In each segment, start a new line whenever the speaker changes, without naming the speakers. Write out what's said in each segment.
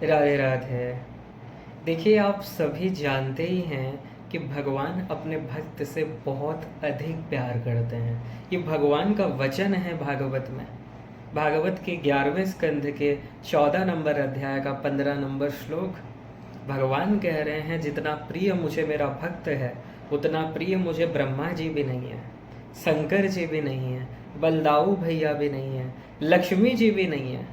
राधे राधे। देखिए, आप सभी जानते ही हैं कि भगवान अपने भक्त से बहुत अधिक प्यार करते हैं। ये भगवान का वचन है भागवत में। भागवत के 11वें स्कंध के 14 नंबर अध्याय का 15 नंबर श्लोक। भगवान कह रहे हैं, जितना प्रिय मुझे मेरा भक्त है उतना प्रिय मुझे ब्रह्मा जी भी नहीं है, शंकर जी भी नहीं है, बलदाऊ भैया भी नहीं है, लक्ष्मी जी भी नहीं है।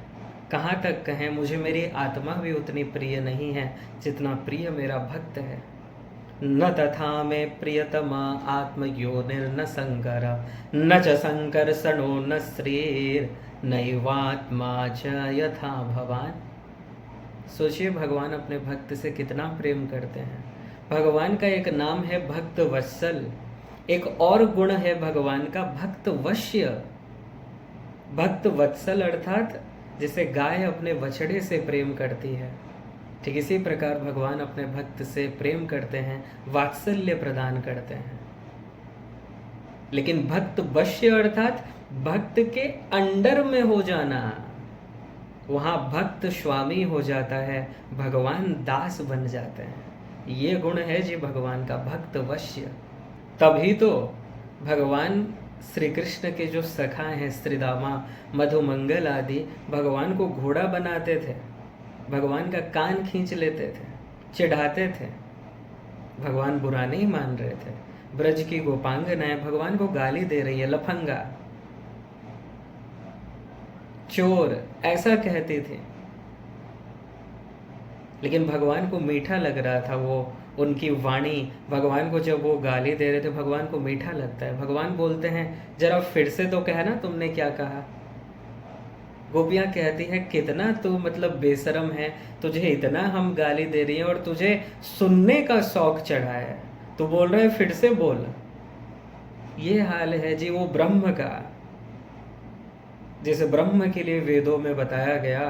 कहाँ तक कहें, मुझे मेरी आत्मा भी उतनी प्रिय नहीं है जितना प्रिय मेरा भक्त है। न तथा में प्रियतमा आत्मयोनिर्न शंकर, न च संकर्षणो न श्रीर नैवात्मा च यथा भवान। सोचिए, भगवान अपने भक्त से कितना प्रेम करते हैं। भगवान का एक नाम है भक्त वत्सल, एक और गुण है भगवान का भक्त वश्य। भक्त वत्सल अर्थात जिसे गाय अपने बछड़े से प्रेम करती है, ठीक इसी प्रकार भगवान अपने भक्त से प्रेम करते हैं, वात्सल्य प्रदान करते हैं। लेकिन भक्त वश्य अर्थात भक्त के अंडर में हो जाना, वहाँ भक्त स्वामी हो जाता है, भगवान दास बन जाते हैं। ये गुण है जी भगवान का भक्त वश्य। तभी तो भगवान श्री कृष्ण के जो सखा हैं, श्रीदामा, मधुमंगल आदि, भगवान को घोड़ा बनाते थे, भगवान का कान खींच लेते थे, चिढ़ाते थे। भगवान बुरा नहीं मान रहे थे। ब्रज की गोपांगनाएं भगवान को गाली दे रही है, लफंगा, चोर, ऐसा कहती थी। लेकिन भगवान को मीठा लग रहा था वो उनकी वाणी। भगवान को जब वो गाली दे रहे थे, भगवान को मीठा लगता है। भगवान बोलते हैं, जरा फिर से तो कहना तुमने क्या कहा। गोपियाँ कहती हैं, कितना तू मतलब बेशरम है, तुझे इतना हम गाली दे रही हैं और तुझे सुनने का शौक चढ़ा है, तो बोल रहे फिर से बोल। ये हाल है जी वो ब्रह्म का। जैसे ब्रह्म के लिए वेदों में बताया गया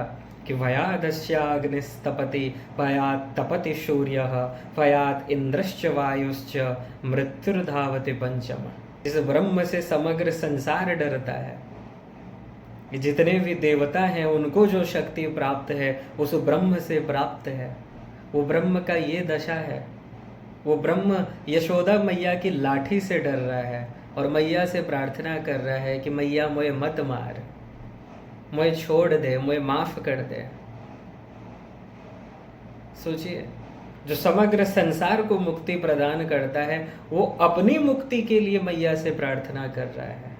कि भयादस्याग्निस्तपति भयात् तपति सूर्यः भयात् इंद्रश्च वायुश्च मृत्युर्धावति पंचम। इस ब्रह्म से समग्र संसार डरता है। जितने भी देवता हैं उनको जो शक्ति प्राप्त है उस ब्रह्म से प्राप्त है। वो ब्रह्म का ये दशा है। वो ब्रह्म यशोदा मैया की लाठी से डर रहा है और मैया से प्रार्थना कर रहा है कि मैया मुझे मत मार, मुझे छोड़ दे, मुझे माफ कर दे। सोचिए, जो समग्र संसार को मुक्ति प्रदान करता है वो अपनी मुक्ति के लिए मैया से प्रार्थना कर रहा है।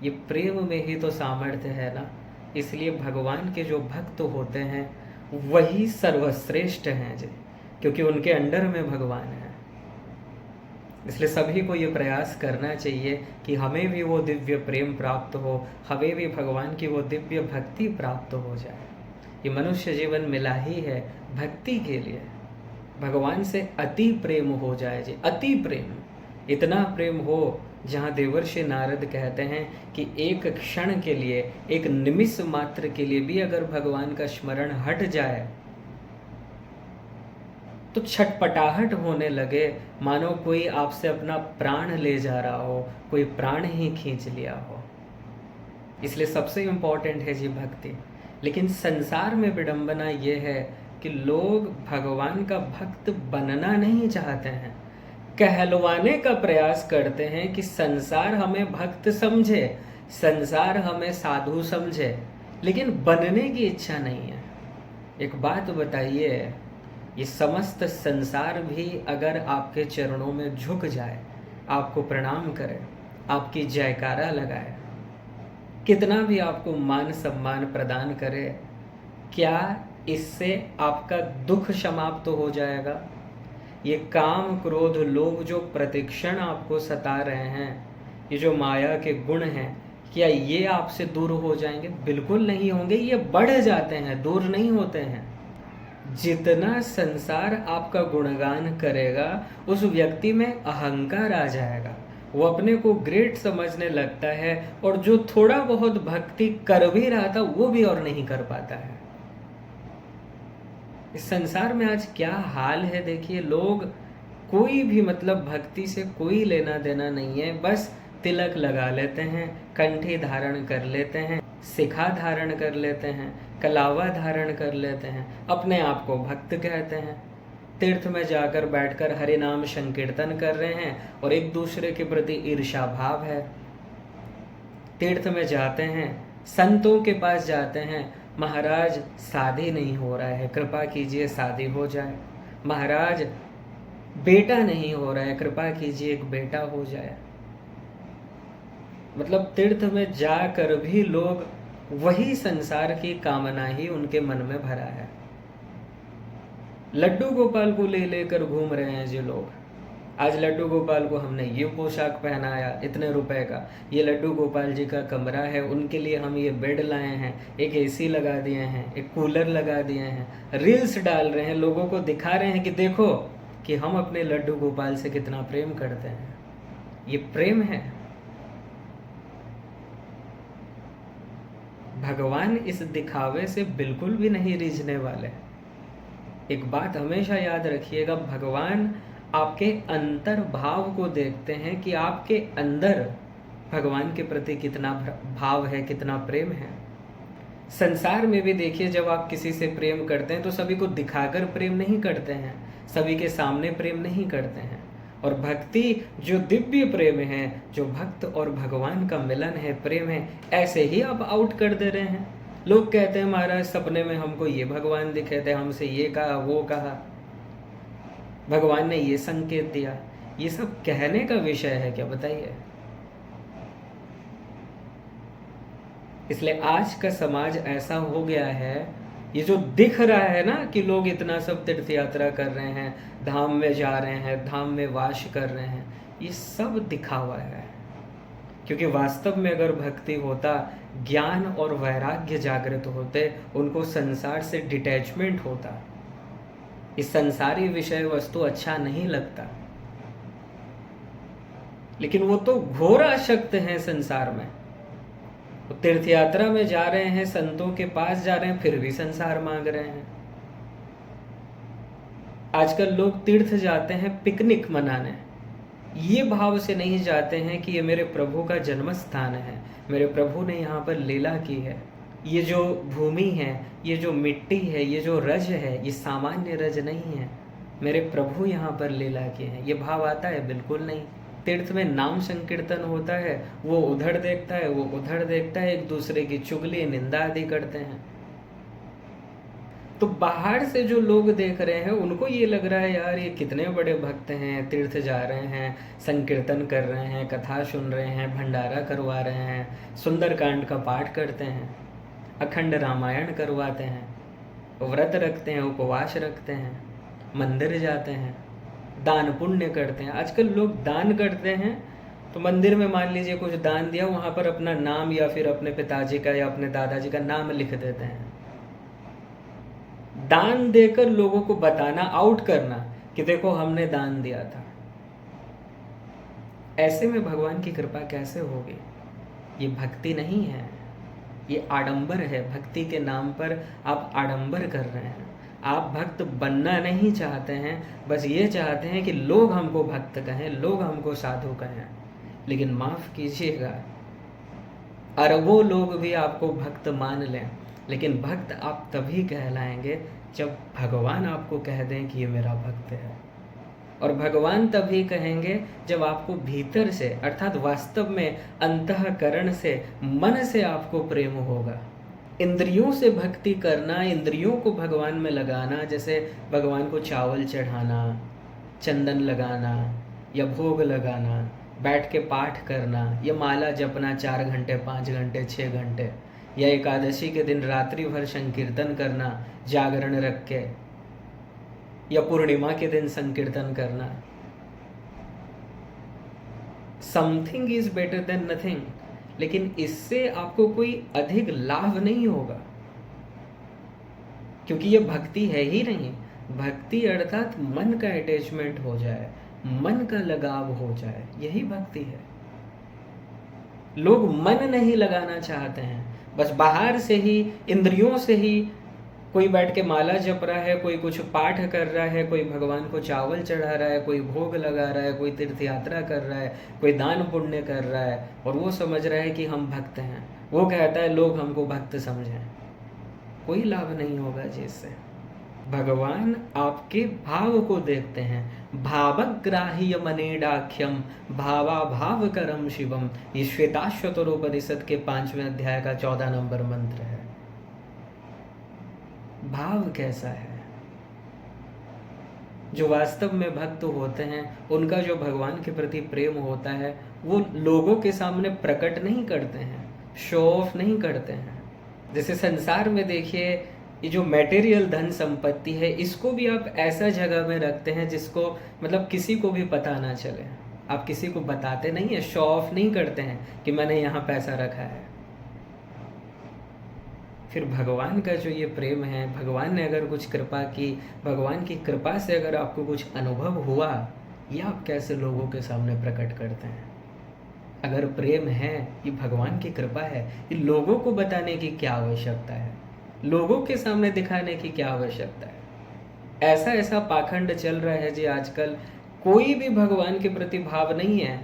ये प्रेम में ही तो सामर्थ्य है ना। इसलिए भगवान के जो भक्त होते हैं वही सर्वश्रेष्ठ हैं जी, क्योंकि उनके अंडर में भगवान है। इसलिए सभी को ये प्रयास करना चाहिए कि हमें भी वो दिव्य प्रेम प्राप्त हो, हमें भी भगवान की वो दिव्य भक्ति प्राप्त हो जाए। ये मनुष्य जीवन मिला ही है भक्ति के लिए। भगवान से अति प्रेम हो जाए जी, अति प्रेम। इतना प्रेम हो जहाँ देवर्षि नारद कहते हैं कि एक क्षण के लिए, एक निमिष मात्र के लिए भी अगर भगवान का स्मरण हट जाए तो छटपटाहट होने लगे, मानो कोई आपसे अपना प्राण ले जा रहा हो, कोई प्राण ही खींच लिया हो। इसलिए सबसे इम्पोर्टेंट है जी भक्ति। लेकिन संसार में विडंबना ये है कि लोग भगवान का भक्त बनना नहीं चाहते हैं, कहलवाने का प्रयास करते हैं कि संसार हमें भक्त समझे, संसार हमें साधु समझे, लेकिन बनने की इच्छा नहीं है। एक बात बताइए, ये समस्त संसार भी अगर आपके चरणों में झुक जाए, आपको प्रणाम करे, आपकी जयकारा लगाए, कितना भी आपको मान सम्मान प्रदान करे, क्या इससे आपका दुख समाप्त हो जाएगा? ये काम क्रोध लोभ जो प्रतिक्षण आपको सता रहे हैं, ये जो माया के गुण हैं, क्या ये आपसे दूर हो जाएंगे? बिल्कुल नहीं होंगे। ये बढ़ जाते हैं, दूर नहीं होते हैं। जितना संसार आपका गुणगान करेगा उस व्यक्ति में अहंकार आ जाएगा, वो अपने को ग्रेट समझने लगता है और जो थोड़ा बहुत भक्ति कर भी रहा था वो भी और नहीं कर पाता है। इस संसार में आज क्या हाल है देखिए, लोग कोई भी मतलब भक्ति से कोई लेना देना नहीं है, बस तिलक लगा लेते हैं, कंठी धारण कर लेते हैं, शिखा धारण कर लेते हैं, कलावा धारण कर लेते हैं, अपने आप को भक्त कहते हैं, तीर्थ में जाकर बैठकर हरि नाम संकीर्तन कर रहे हैं और एक दूसरे के प्रति ईर्ष्या भाव है। तीर्थ में जाते हैं, संतों के पास जाते हैं, महाराज शादी नहीं हो रहा है, कृपा कीजिए शादी हो जाए। महाराज बेटा नहीं हो रहा है, कृपा कीजिए एक बेटा हो जाए। मतलब तीर्थ में जाकर भी लोग वही संसार की कामना ही उनके मन में भरा है। लड्डू गोपाल को ले लेकर घूम रहे हैं जो लोग। आज लड्डू गोपाल को हमने ये पोशाक पहनाया इतने रुपए का, ये लड्डू गोपाल जी का कमरा है, उनके लिए हम ये बेड लाए हैं, एक एसी लगा दिए हैं, एक कूलर लगा दिए हैं, रील्स डाल रहे हैं, लोगों को दिखा रहे हैं कि देखो कि हम अपने लड्डू गोपाल से कितना प्रेम करते हैं। ये प्रेम है। भगवान इस दिखावे से बिल्कुल भी नहीं रीझने वाले। एक बात हमेशा याद रखिएगा, भगवान आपके अंतर भाव को देखते हैं कि आपके अंदर भगवान के प्रति कितना भाव है, कितना प्रेम है। संसार में भी देखिए, जब आप किसी से प्रेम करते हैं तो सभी को दिखाकर प्रेम नहीं करते हैं, सभी के सामने प्रेम नहीं करते हैं। और भक्ति जो दिव्य प्रेम है, जो भक्त और भगवान का मिलन है, प्रेम है, ऐसे ही आप आउट कर दे रहे हैं। लोग कहते हैं महाराज सपने में हमको ये भगवान दिखे थे, हमसे ये कहा वो कहा, भगवान ने ये संकेत दिया। ये सब कहने का विषय है क्या, बताइए। इसलिए आज का समाज ऐसा हो गया है, ये जो दिख रहा है ना कि लोग इतना सब तीर्थ यात्रा कर रहे हैं, धाम में जा रहे हैं, धाम में वास कर रहे हैं, ये सब दिखावा है। क्योंकि वास्तव में अगर भक्ति होता, ज्ञान और वैराग्य जागृत होते, उनको संसार से डिटैचमेंट होता, इस संसारी विषय वस्तु अच्छा नहीं लगता। लेकिन वो तो घोर आसक्त हैं संसार में। वो तीर्थ यात्रा में जा रहे हैं, संतों के पास जा रहे हैं, फिर भी संसार मांग रहे हैं। आजकल लोग तीर्थ जाते हैं पिकनिक मनाने, ये भाव से नहीं जाते हैं कि ये मेरे प्रभु का जन्म स्थान है, मेरे प्रभु ने यहाँ पर लीला की है, ये जो भूमि है, ये जो मिट्टी है, ये जो रज है, ये सामान्य रज नहीं है, मेरे प्रभु यहाँ पर लीला किए हैं। ये भाव आता है? बिल्कुल नहीं। तीर्थ में नाम संकीर्तन होता है, वो उधर देखता है, वो उधर देखता है, एक दूसरे की चुगली निंदा आदि करते हैं। तो बाहर से जो लोग देख रहे हैं उनको ये लग रहा है यार ये कितने बड़े भक्त हैं, तीर्थ जा रहे हैं, संकीर्तन कर रहे हैं, कथा सुन रहे हैं, भंडारा करवा रहे हैं, सुंदरकांड का पाठ करते हैं, अखंड रामायण करवाते हैं, व्रत रखते हैं, उपवास रखते हैं, मंदिर जाते हैं, दान पुण्य करते हैं। आजकल लोग दान करते हैं तो मंदिर में मान लीजिए कुछ दान दिया, वहाँ पर अपना नाम या फिर अपने पिताजी का या अपने दादाजी का नाम लिख देते हैं। दान देकर लोगों को बताना, आउट करना कि देखो हमने दान दिया था। ऐसे में भगवान की कृपा कैसे होगी? ये भक्ति नहीं है, ये आडंबर है। भक्ति के नाम पर आप आडंबर कर रहे हैं। आप भक्त बनना नहीं चाहते हैं, बस ये चाहते हैं कि लोग हमको भक्त कहें, लोग हमको साधु कहें। लेकिन माफ कीजिएगा, अरबों लोग भी आपको भक्त मान लें, लेकिन भक्त आप तभी कहलाएंगे जब भगवान आपको कह दें कि ये मेरा भक्त है। और भगवान तभी कहेंगे जब आपको भीतर से, अर्थात वास्तव में अंतःकरण से, मन से आपको प्रेम होगा। इंद्रियों से भक्ति करना, इंद्रियों को भगवान में लगाना, जैसे भगवान को चावल चढ़ाना, चंदन लगाना या भोग लगाना, बैठ के पाठ करना या माला जपना 4 घंटे, 5 घंटे, 6 घंटे, या एकादशी के दिन रात्रि भर संकीर्तन करना जागरण रख के, या पूर्णिमा के दिन संकीर्तन करना। Something is better than nothing. लेकिन इससे आपको कोई अधिक लाभ नहीं होगा, क्योंकि ये भक्ति है ही नहीं। भक्ति अर्थात मन का अटैचमेंट हो जाए, मन का लगाव हो जाए, यही भक्ति है। लोग मन नहीं लगाना चाहते हैं, बस बाहर से ही, इंद्रियों से ही कोई बैठ के माला जप रहा है, कोई कुछ पाठ कर रहा है, कोई भगवान को चावल चढ़ा रहा है, कोई भोग लगा रहा है, कोई तीर्थ यात्रा कर रहा है, कोई दान पुण्य कर रहा है, और वो समझ रहा है कि हम भक्त हैं। वो कहता है लोग हमको भक्त समझें। कोई लाभ नहीं होगा जी इससे। भगवान आपके भाव को देखते हैं। भावग्राह्य मनेडाख्यम भावा भाव करम शिवम, ये श्वेताश्वतरोपनिषद के 5वें अध्याय का 14 नंबर मंत्र है। भाव कैसा है? जो वास्तव में भक्त होते हैं उनका जो भगवान के प्रति प्रेम होता है वो लोगों के सामने प्रकट नहीं करते हैं, शो ऑफ नहीं करते हैं। जैसे संसार में देखिए, ये जो मटेरियल धन संपत्ति है इसको भी आप ऐसा जगह में रखते हैं जिसको मतलब किसी को भी पता ना चले। आप किसी को बताते नहीं है, शो ऑफ नहीं करते हैं कि मैंने यहाँ पैसा रखा है। फिर भगवान का जो ये प्रेम है, भगवान ने अगर कुछ कृपा की, भगवान की कृपा से अगर आपको कुछ अनुभव हुआ, ये आप कैसे लोगों के सामने प्रकट करते हैं? अगर प्रेम है, ये भगवान की कृपा है, ये लोगों को बताने की क्या आवश्यकता है? लोगों के सामने दिखाने की क्या आवश्यकता है? ऐसा ऐसा पाखंड चल रहा है जी आजकल। कोई भी भगवान के प्रति भाव नहीं है,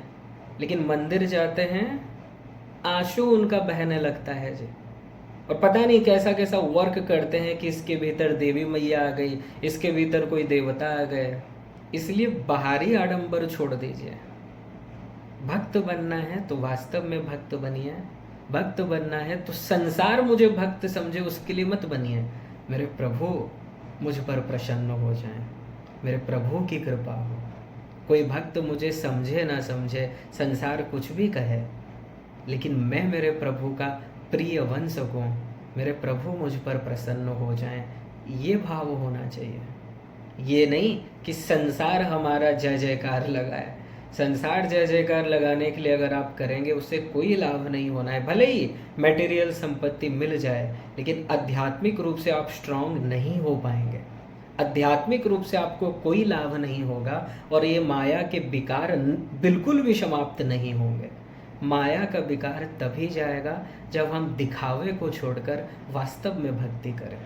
लेकिन मंदिर जाते हैं आंसू उनका बहने लगता है जी। और पता नहीं कैसा कैसा वर्क करते हैं कि इसके भीतर देवी मैया आ गई, इसके भीतर कोई देवता आ गए। इसलिए बाहरी आडंबर छोड़ दीजिए। भक्त बनना है तो वास्तव में भक्त बनिए। भक्त बनना है तो संसार मुझे भक्त समझे उसके लिए मत बनिए। मेरे प्रभु मुझ पर प्रसन्न हो जाएं, मेरे प्रभु की कृपा हो। कोई भक्त मुझे समझे ना समझे, संसार कुछ भी कहे, लेकिन मैं मेरे प्रभु का प्रिय बन सकूं, मेरे प्रभु मुझ पर प्रसन्न हो जाएं, ये भाव होना चाहिए। ये नहीं कि संसार हमारा जय जयकार लगाए। संसार जय जयकार लगाने के लिए अगर आप करेंगे उससे कोई लाभ नहीं होना है। भले ही मटेरियल संपत्ति मिल जाए, लेकिन आध्यात्मिक रूप से आप स्ट्रांग नहीं हो पाएंगे। आध्यात्मिक रूप से आपको कोई लाभ नहीं होगा, और ये माया के विकार बिल्कुल भी समाप्त नहीं होंगे। माया का विकार तभी जाएगा जब हम दिखावे को छोड़कर वास्तव में भक्ति करें।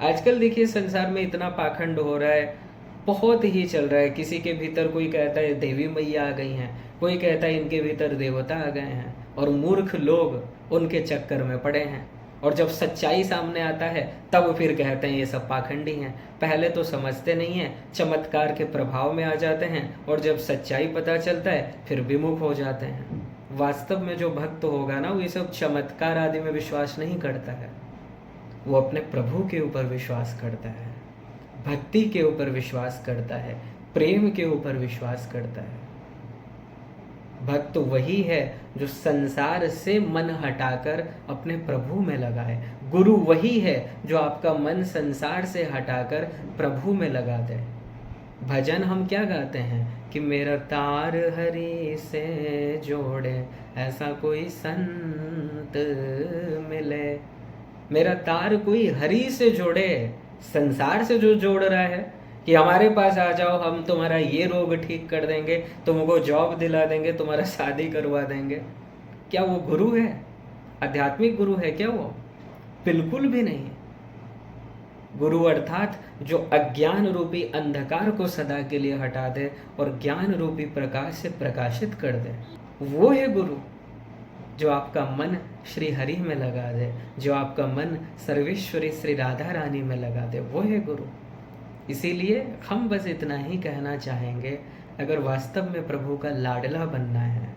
आजकल देखिए संसार में इतना पाखंड हो रहा है, बहुत ही चल रहा है। किसी के भीतर कोई कहता है देवी मैया आ गई हैं, कोई कहता है इनके भीतर देवता आ गए हैं, और मूर्ख लोग उनके चक्कर में पड़े हैं। और जब सच्चाई सामने आता है तब फिर कहते हैं ये सब पाखंडी हैं। पहले तो समझते नहीं हैं, चमत्कार के प्रभाव में आ जाते हैं, और जब सच्चाई पता चलता है फिर विमुख हो जाते हैं। वास्तव में जो भक्त होगा ना, वो ये सब चमत्कार आदि में विश्वास नहीं करता है। वो अपने प्रभु के ऊपर विश्वास करता है, भक्ति के ऊपर विश्वास करता है, प्रेम के ऊपर विश्वास करता है। भक्त वही है जो संसार से मन हटाकर अपने प्रभु में लगाए। गुरु वही है जो आपका मन संसार से हटाकर प्रभु में लगा दे। भजन हम क्या गाते हैं कि मेरा तार हरि से जोड़े, ऐसा कोई संत मिले। मेरा तार कोई हरि से जोड़े। संसार से जो जोड़ रहा है कि हमारे पास आ जाओ, हम तुम्हारा ये रोग ठीक कर देंगे, तुमको जॉब दिला देंगे, तुम्हारा शादी करवा देंगे, क्या वो गुरु है? आध्यात्मिक गुरु है क्या वो? बिल्कुल भी नहीं। गुरु अर्थात जो अज्ञान रूपी अंधकार को सदा के लिए हटा दे और ज्ञान रूपी प्रकाश से प्रकाशित कर दे, वो है गुरु। जो आपका मन श्री हरि में लगा दे, जो आपका मन सर्वेश्वरी श्री राधा रानी में लगा दे, वो है गुरु। इसीलिए हम बस इतना ही कहना चाहेंगे, अगर वास्तव में प्रभु का लाडला बनना है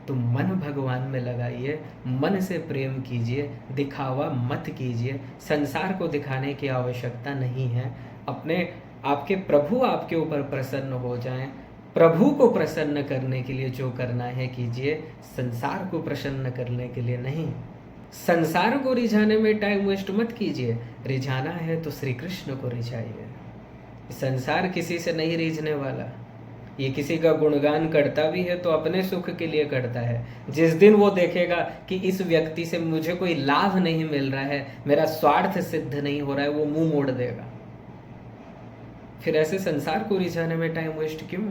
तो मन भगवान में लगाइए, मन से प्रेम कीजिए, दिखावा मत कीजिए। संसार को दिखाने की आवश्यकता नहीं है। अपने आपके प्रभु आपके ऊपर प्रसन्न हो जाएं। प्रभु को प्रसन्न करने के लिए जो करना है कीजिए, संसार को प्रसन्न करने के लिए नहीं। संसार को रिझाने में टाइम वेस्ट मत कीजिए। रिझाना है तो श्री कृष्ण को रिझाइए। संसार किसी से नहीं रिझने वाला। ये किसी का गुणगान करता भी है तो अपने सुख के लिए करता है। जिस दिन वो देखेगा कि इस व्यक्ति से मुझे कोई लाभ नहीं मिल रहा है, मेरा स्वार्थ सिद्ध नहीं हो रहा है, वो मुंह मोड़ देगा। फिर ऐसे संसार को रिझाने में टाइम वेस्ट क्यों?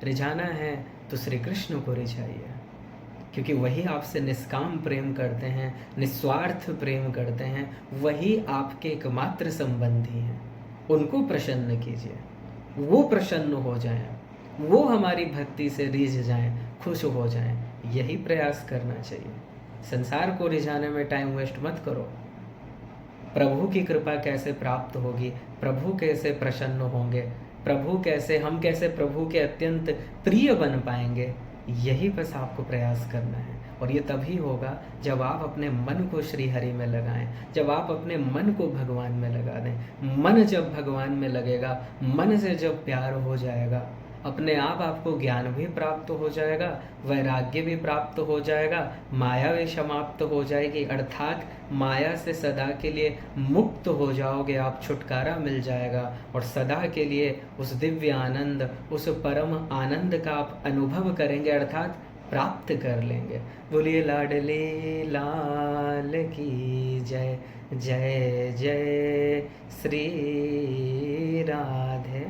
रिझाना है तो श्री कृष्ण को रिझाइए। क्योंकि वही आपसे निष्काम प्रेम करते हैं, निस्वार्थ प्रेम करते हैं, वही आपके एकमात्र संबंधी हैं। उनको प्रसन्न कीजिए, वो प्रसन्न हो जाएं, वो हमारी भक्ति से रीझ जाएं, खुश हो जाएं। यही प्रयास करना चाहिए। संसार को रिझाने में टाइम वेस्ट मत करो। प्रभु की कृपा कैसे प्राप्त होगी, प्रभु कैसे प्रसन्न होंगे, हम कैसे प्रभु के अत्यंत प्रिय बन पाएंगे, यही बस आपको प्रयास करना है। और ये तभी होगा जब आप अपने मन को श्री हरि में लगाएं, जब आप अपने मन को भगवान में लगा दें। मन जब भगवान में लगेगा, मन से जब प्यार हो जाएगा, अपने आप आपको ज्ञान भी प्राप्त हो जाएगा, वैराग्य भी प्राप्त हो जाएगा, माया भी समाप्त हो जाएगी, अर्थात माया से सदा के लिए मुक्त हो जाओगे आप, छुटकारा मिल जाएगा और सदा के लिए उस दिव्य आनंद, उस परम आनंद का आप अनुभव करेंगे, अर्थात प्राप्त कर लेंगे। बोलिए लाडले लाल की जय, जय जय श्री राधे।